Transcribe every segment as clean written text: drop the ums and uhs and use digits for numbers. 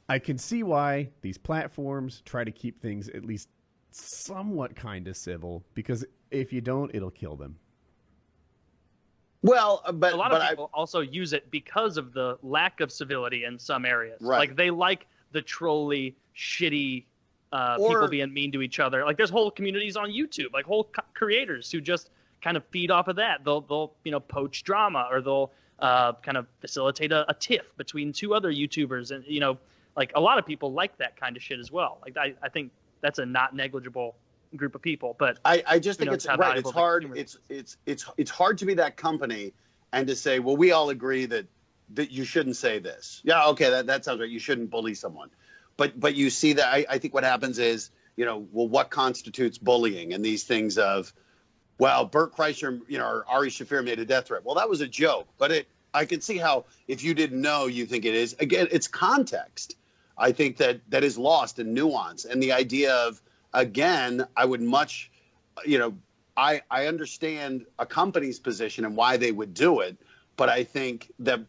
I can see why these platforms try to keep things at least somewhat kind of civil, because if you don't, it'll kill them. Well, A lot of people also use it because of the lack of civility in some areas. Right. Like they like the trolly, shitty Or- people being mean to each other. Like there's whole communities on YouTube, like whole creators who just kind of feed off of that. They'll poach drama, or they'll kind of facilitate a tiff between two other YouTubers, and like a lot of people like that kind of shit as well. Like I think that's a not negligible group of people. But I just think it's how right. It's valuable the hard. consumer is. It's hard to be that company and to say, well, we all agree that you shouldn't say this. Yeah, okay, that sounds right. You shouldn't bully someone. But you see that I think what happens is, well, what constitutes bullying, and these things of, well, Bert Kreischer, or Ari Shafir made a death threat. Well, that was a joke, but I can see how if you didn't know, you think it is. Again, it's context. I think that is lost in nuance, and the idea of, again, I would much, I understand a company's position and why they would do it, but I think that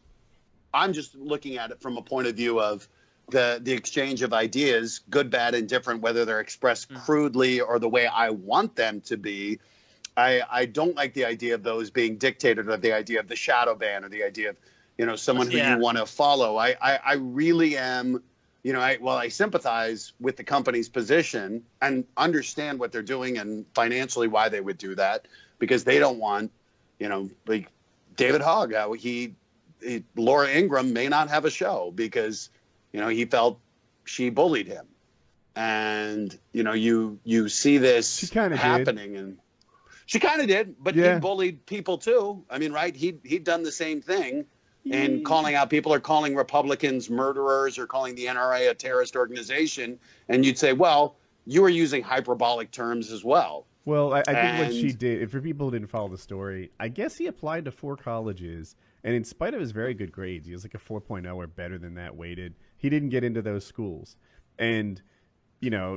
I'm just looking at it from a point of view of the exchange of ideas, good, bad, and different, whether they're expressed crudely or the way I want them to be. I don't like the idea of those being dictated, or the idea of the shadow ban, or the idea of, someone who you want to follow. I really am, I sympathize with the company's position and understand what they're doing and financially why they would do that, because they don't want, like David Hogg, how Laura Ingraham may not have a show because, he felt she bullied him. And, you see this happening. And she kind of did, but he bullied people too. I mean, right? He'd done the same thing. And calling out people, or calling Republicans murderers, or calling the NRA a terrorist organization. And you'd say, well, you were using hyperbolic terms as well. Well, I think what she did, if for people who didn't follow the story, I guess he applied to 4 colleges, and in spite of his very good grades, he was like a 4.0 or better than that weighted, he didn't get into those schools. And,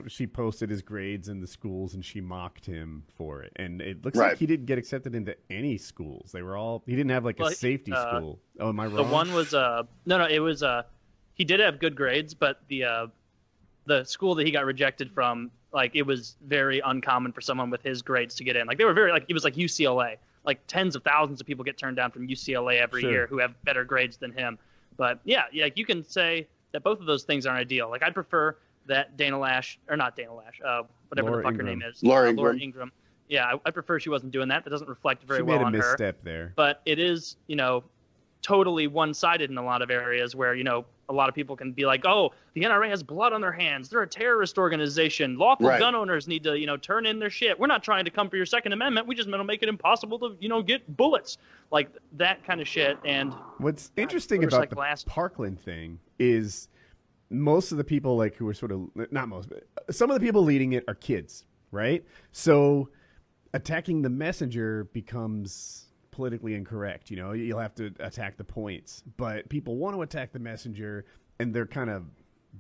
she posted his grades in the schools, and she mocked him for it. And it looks like he didn't get accepted into any schools. They were all, he didn't have like a safety school. Oh, am I wrong? The one was, no, it was, he did have good grades, but the school that he got rejected from, like, it was very uncommon for someone with his grades to get in. Like, they were very, like, it was like UCLA. Like, tens of thousands of people get turned down from UCLA every year who have better grades than him. But, yeah, you can say that both of those things aren't ideal. Like, I'd prefer that Dana Lash, or not Dana Lash, whatever Laura the fuck Ingraham. her name is. Laura Laura Ingraham. Ingraham. Yeah, I prefer she wasn't doing that. That doesn't reflect very well on her. She made a misstep there. But it is, totally one-sided in a lot of areas where, a lot of people can be like, oh, the NRA has blood on their hands. They're a terrorist organization. Lawful gun owners need to, turn in their shit. We're not trying to come for your Second Amendment. We just want to make it impossible to, get bullets. Like that kind of shit. And what's interesting about the Parkland thing is most of the people, like, who are sort of, not most, but some of the people leading it are kids, right? So attacking the messenger becomes politically incorrect. You'll have to attack the points, but people want to attack the messenger, and they're kind of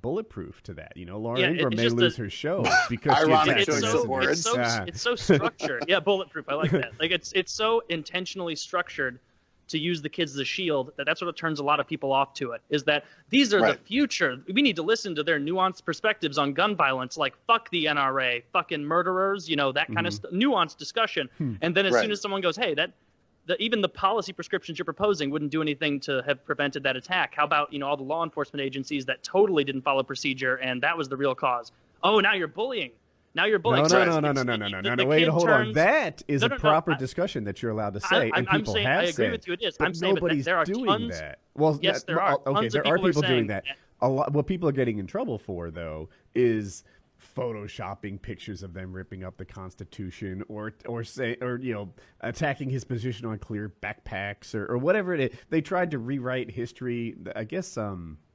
bulletproof to that. Laura Ingraham may lose her show because she attacked the messenger. It's so structured. Yeah, bulletproof. I like that. Like it's so intentionally structured to use the kids as a shield that's what turns a lot of people off to it. Is that these are the future. We need to listen to their nuanced perspectives on gun violence. Like fuck the NRA, fucking murderers. That kind of nuanced discussion. And then as soon as someone goes, hey, even the policy prescriptions you're proposing wouldn't do anything to have prevented that attack. How about, all the law enforcement agencies that totally didn't follow procedure, and that was the real cause? Oh, now you're bullying. Now you're bullying. No. Wait, hold on. That is a proper discussion that you're allowed to say, and people have said. I agree with you. It is. But I'm saying nobody's there are doing tons. that. Well, yes, there are. Okay, there are people doing that. Yeah. A lot. What people are getting in trouble for, though, is photoshopping pictures of them ripping up the Constitution, or attacking his position on clear backpacks, or whatever it is. They tried to rewrite history. I guess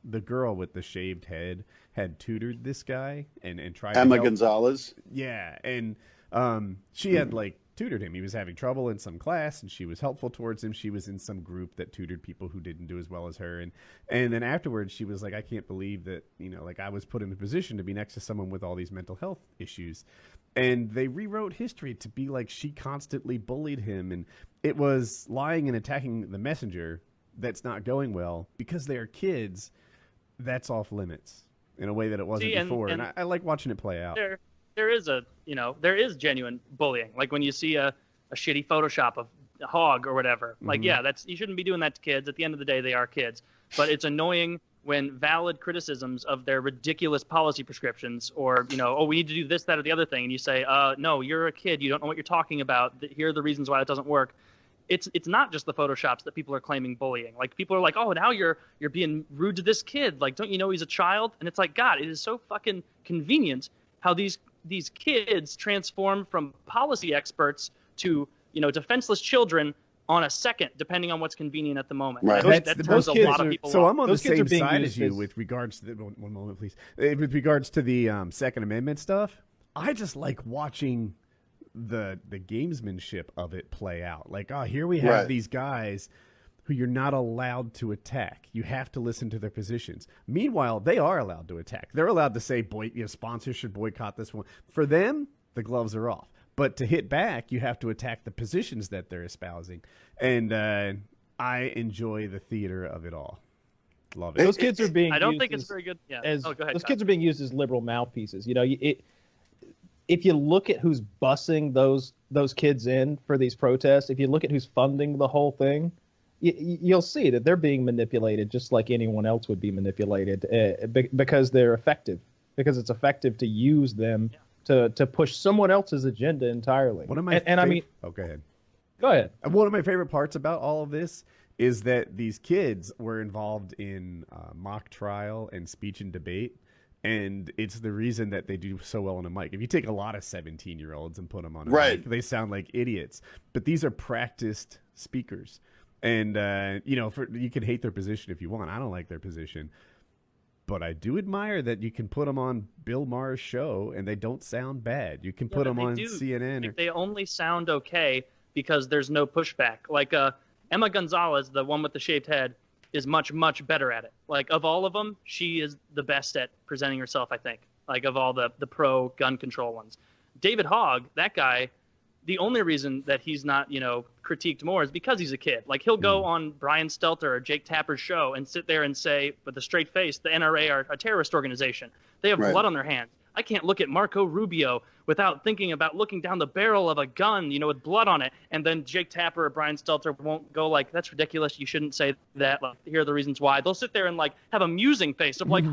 the girl with the shaved head had tutored this guy and tried Emma to help. Gonzalez. Yeah, and she had tutored him. He was having trouble in some class, and she was helpful towards him. She was in some group that tutored people who didn't do as well as her, and then afterwards she was like, I can't believe that I was put in a position to be next to someone with all these mental health issues. And they rewrote history to be like she constantly bullied him, and it was lying and attacking the messenger that's not going well because they're kids. That's off limits. in a way that it wasn't before, and I like watching it play out. There is genuine bullying. Like when you see a shitty Photoshop of a hog or whatever. Like, yeah, you shouldn't be doing that to kids. At the end of the day, they are kids. But it's annoying when valid criticisms of their ridiculous policy prescriptions or, we need to do this, that, or the other thing, and you say, no, you're a kid. You don't know what you're talking about. Here are the reasons why it doesn't work. It's not just the Photoshops that people are claiming bullying. Like, people are like, oh, now you're being rude to this kid. Like, don't you know he's a child? And it's like, God, it is so fucking convenient how these kids transform from policy experts to, defenseless children on a second, depending on what's convenient at the moment. Right. That turns a lot of people off. So I'm on the same side as you with regards to one moment, please. With regards to the Second Amendment stuff, I just like watching the gamesmanship of it play out. Like, here we have these guys who you're not allowed to attack. You have to listen to their positions. Meanwhile, they are allowed to attack. They're allowed to say, sponsors should boycott this one. For them, the gloves are off. But to hit back, you have to attack the positions that they're espousing. And I enjoy the theater of it all. Love it. Those kids are being I don't think it's very good. Yeah. Go ahead, those kids are being used as liberal mouthpieces. If you look at who's bussing those kids in for these protests, if you look at who's funding the whole thing, you'll see that they're being manipulated just like anyone else would be manipulated because they're effective, because it's effective to use them to push someone else's agenda entirely. One of my go ahead. Go ahead. One of my favorite parts about all of this is that these kids were involved in mock trial and speech and debate. And it's the reason that they do so well on a mic. If you take a lot of 17-year-olds and put them on a mic, they sound like idiots. But these are practiced speakers. And, you can hate their position if you want. I don't like their position. But I do admire that you can put them on Bill Maher's show and they don't sound bad. You can put them on CNN. Like, they only sound okay because there's no pushback. Like Emma Gonzalez, the one with the shaved head, is much, much better at it. Like, of all of them, she is the best at presenting herself, I think. Like, of all the pro gun control ones. David Hogg, that guy, the only reason that he's not, critiqued more is because he's a kid. Like, he'll go on Brian Stelter or Jake Tapper's show and sit there and say, with a straight face, the NRA are a terrorist organization. They have blood on their hands. I can't look at Marco Rubio without thinking about looking down the barrel of a gun, with blood on it. And then Jake Tapper or Brian Stelter won't go like, that's ridiculous. You shouldn't say that. Like, here are the reasons why. They'll sit there and have a musing face of like,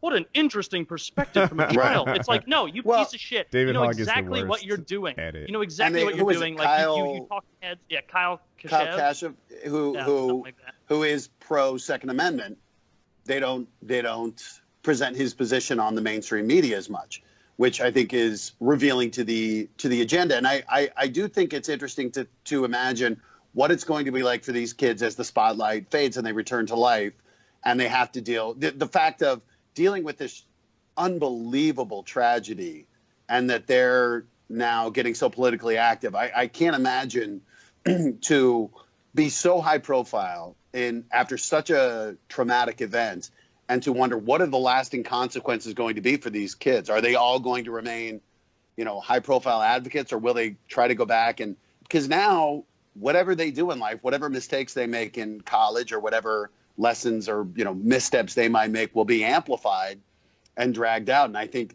what an interesting perspective from a child. It's like, no, you piece of shit. David you know Hogg exactly is the what you're doing. You know exactly what you're doing. Kyle, you talk heads. Yeah, Kyle Kashev, who is pro Second Amendment. They don't present his position on the mainstream media as much, which I think is revealing to the agenda. And I do think it's interesting to imagine what it's going to be like for these kids as the spotlight fades and they return to life and they have to deal the fact of dealing with this unbelievable tragedy and that they're now getting so politically active. I can't imagine to be so high profile after such a traumatic event and to wonder what are the lasting consequences going to be for these kids. Are they all going to remain, high profile advocates, or will they try to go back? And because now whatever they do in life, whatever mistakes they make in college or whatever lessons or, missteps they might make will be amplified and dragged out. And I think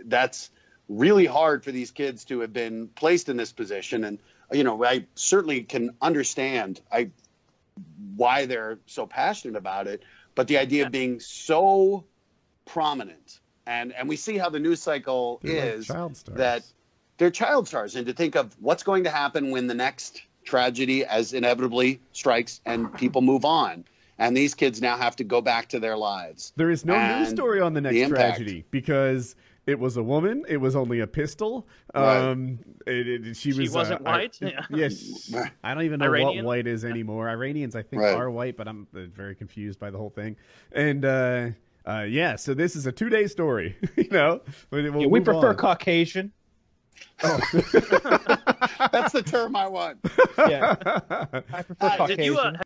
that's really hard for these kids to have been placed in this position. And, I certainly can understand why they're so passionate about it. But the idea of being so prominent, and we see how the news cycle is that they're child stars, and to think of what's going to happen when the next tragedy as inevitably strikes and people move on. And these kids now have to go back to their lives. There is no news story on the next tragedy because it was a woman. It was only a pistol. She wasn't white. Yes. I don't even know what white is anymore. Iranians, I think, are white, but I'm very confused by the whole thing. And so this is a 2-day story. We prefer Caucasian. Oh. That's the term I want. Yeah, I prefer Caucasian.